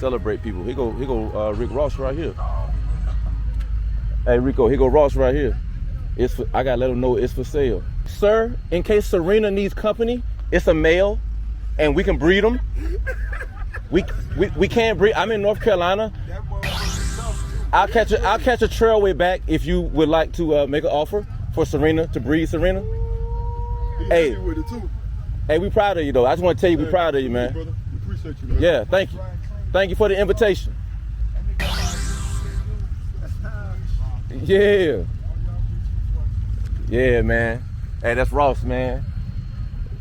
celebrate people. Here go Rick Ross right here. Hey Rico, here go Ross right here. I gotta let him know it's for sale. Sir, in case Serena needs company, it's a male, and we can breed them. We can't breed. I'm in North Carolina. I'll catch a trailway back if you would like to make an offer for Serena to breed Serena. Hey, we proud of you though. I just want to tell you we proud of you, man. Brother. We appreciate you, man. Yeah, thank you. Thank you for the invitation. Yeah. Yeah, man. Hey, that's Ross, man.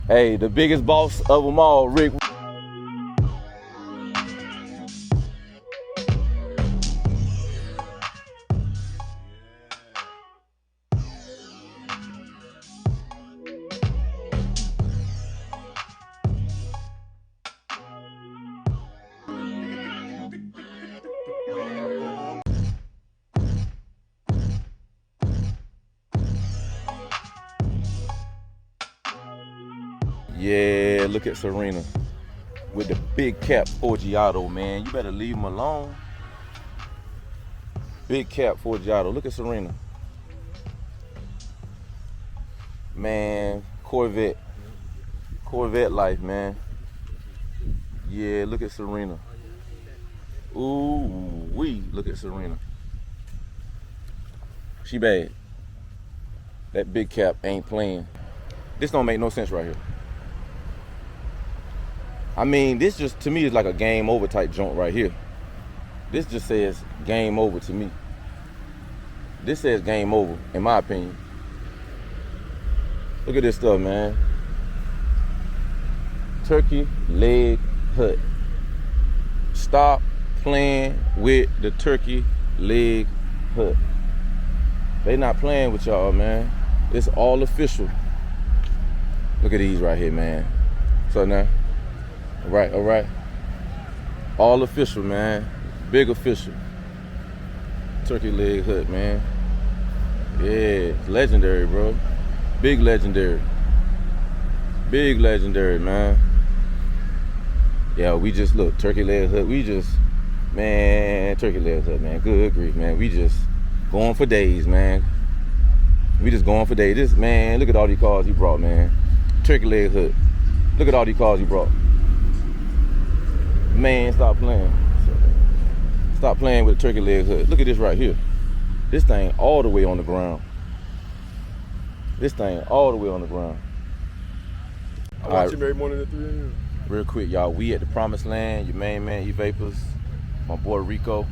Hey, the biggest boss of them all, Rick. Yeah, look at Serena with the big cap Forgiato, man. You better leave him alone. Big cap Forgiato. Look at Serena. Man, Corvette. Corvette life, man. Yeah, look at Serena. Ooh, look at Serena. She bad. That big cap ain't playing. This don't make no sense right here. I mean, this just, to me, is like a game over type joint right here. This just says game over to me. This says game over, in my opinion. Look at this stuff, man. Turkey leg hut. Stop playing with the turkey leg hut. They not playing with y'all, man. It's all official. Look at these right here, man. So now. All right. All official, man. Big official. Turkey leg hut, man. Yeah, it's legendary, bro. Big legendary. Big legendary, man. Yeah, we just, look, turkey leg hut. Man, turkey leg hut, man. Good grief, man. We just going for days, man. We just going for days. This, man, look at all these cars he brought, man. Turkey leg hut. Look at all these cars he brought. Man, stop playing. Stop playing with the turkey leg hood. Look at this right here. This thing all the way on the ground. This thing all the way on the ground. I watch you every morning at 3 a.m. Real quick, y'all. We at the promised land. Your main man, E-Vapors. My boy, Rico.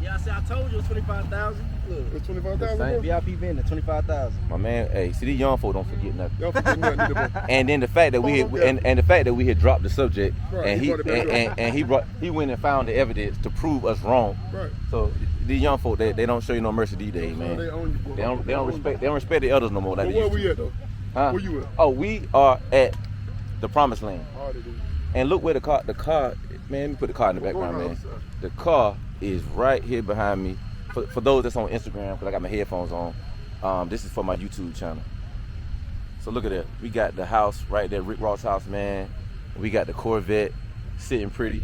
Yeah, I told you it was 25,000. It's 25,000. VIP vendor, 25,000. My man, hey, see, these young folk don't forget nothing. Y'all forget nothing either, bro. And then the fact that we had dropped the subject, right, and he went and found the evidence to prove us wrong. Right. So these young folk, they don't show you no mercy these days, man. They don't respect the others no more. Like where we at though? Huh? Where you at? Oh, we are at the promised land. Oh, they do. And look where the car, man, let me put the car in the background, man. The car is right here behind me. For those that's on Instagram, because I got my headphones on, this is for my YouTube channel. So look at that. We got the house right there, Rick Ross' house, man. We got the Corvette sitting pretty.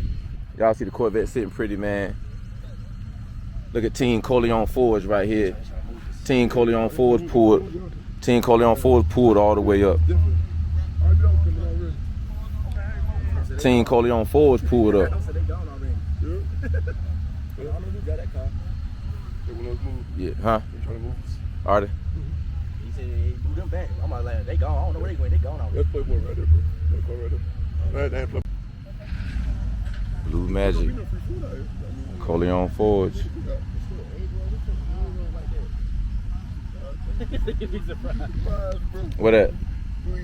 Y'all see the Corvette sitting pretty, man. Look at Team Coleon Forge right here. Team Coleon Forge pulled. Team Coleon Forge pulled all the way up. Team Coleon Forge pulled up. Yeah, huh? Are they? He said he moved them back. I'm like, they gone. I don't know where they went. They gone already. Let's play more right there, bro. Let's play right there. They ain't play. Blue Magic. Coleon Forge. You'd be surprised. What that? Like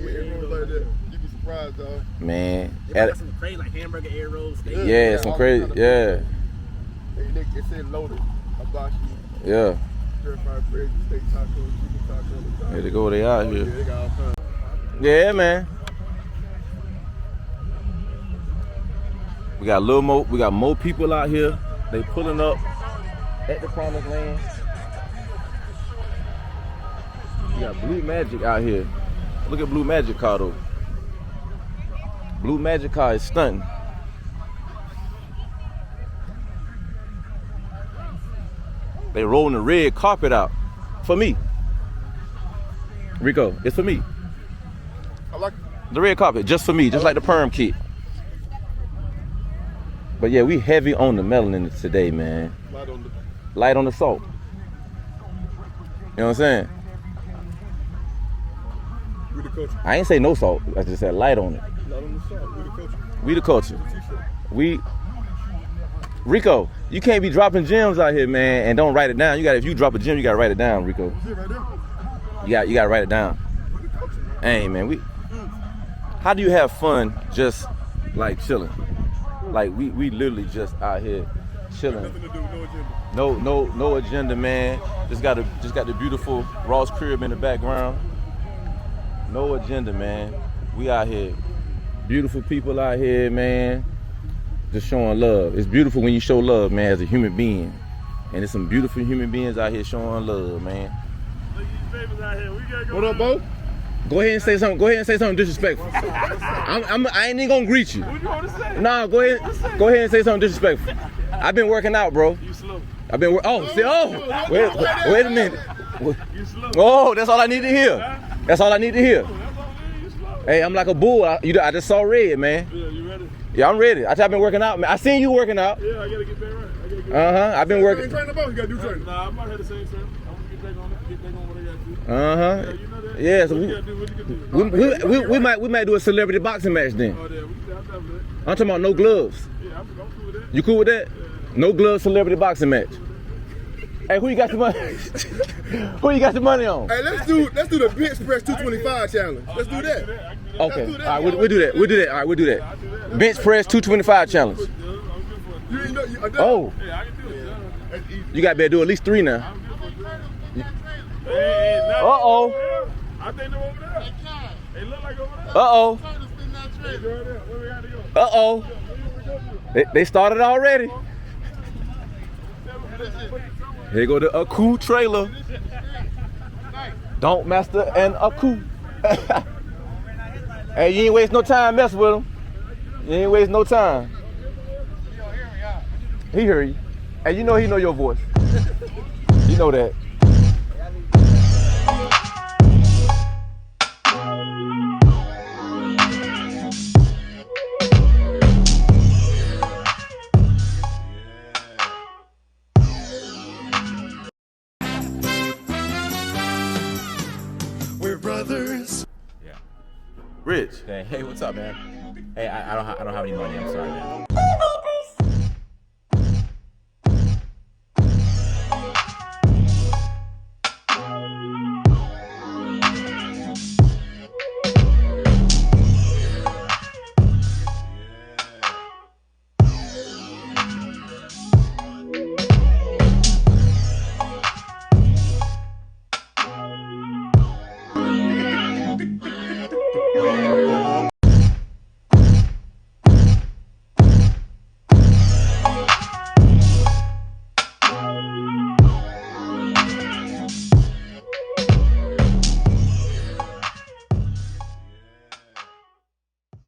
that. You'd be surprised, dog. Man. They got some crazy like hamburger, air rolls, steak. Yeah, some crazy. Yeah. They said loaded. Hibachi. Yeah. Stir-fried bread, steak tacos, chicken tacos. Here they go, they out here. Yeah, they got all kinds. Yeah, man. We got more people out here. They pulling up at the promised land. We got Blue Magic out here. Look at Blue Magic car though. Blue Magic car is stunting. They rolling the red carpet out for me. Rico, it's for me. I like The red carpet, just for me, just like the perm kit. But yeah, we heavy on the melanin today, man. Light on the salt. You know what I'm saying? We the culture. I ain't say no salt. I just said light on it. Light on the salt. We the culture. We the culture. Rico, you can't be dropping gems out here, man, and don't write it down. If you drop a gem, you gotta write it down, Rico. Is it right there? You gotta write it down. Hey, man, how do you have fun just like chilling? Like we literally just out here chilling. Nothing to do, no agenda. No agenda, man. Just got the beautiful Ross crib in the background. No agenda, man. We out here. Beautiful people out here, man. Just showing love. It's beautiful when you show love, man, as a human being. And there's some beautiful human beings out here showing love, man. What up, Bo? Go ahead and say something. Go ahead and say something disrespectful. I ain't even gonna greet you. What do you want to say? Nah, go ahead and say something disrespectful. I've been working out, bro. You slow. I've been wait a minute. You slow. Oh, that's all I need to hear. That's all I need to hear. Hey, I'm like a bull. I just saw red, man. Yeah, you ready? Yeah, I'm ready. I've been working out, man. I seen you working out. Yeah, I gotta get that right. I've been working. You ain't training the boat, you gotta do training. Nah, I might have the same training. I'm gonna get back on what I gotta do. Yeah, You know that? yeah, so What you gotta do? we might do a celebrity boxing match then. Oh, yeah, we can have that. I'm talking about no gloves. Yeah, I'm cool with that. You cool with that? No gloves celebrity boxing match. Hey, who you got the money? Who you got the money on? Hey, let's do the bench press 225 challenge. Let's do that. Okay. All right, we'll do that. We'll do that. All right, we'll do that. Bench press 225 challenge. You ain't know, Oh, Yeah, I can do it. That's easy. you got better do at least 3 now. Uh-oh. I think they're over there. They look like over there. Uh-oh. Where we gotta go? Uh-oh. They started already. Here go the Aku trailer. Don't master an Aku. Hey, you ain't waste no time messing with him. You ain't waste no time. He hear you. Hey, you know he know your voice. You know that. We're brothers. Yeah. Rich. Hey, what's up, man? Hey, I don't have any money. I'm sorry, man.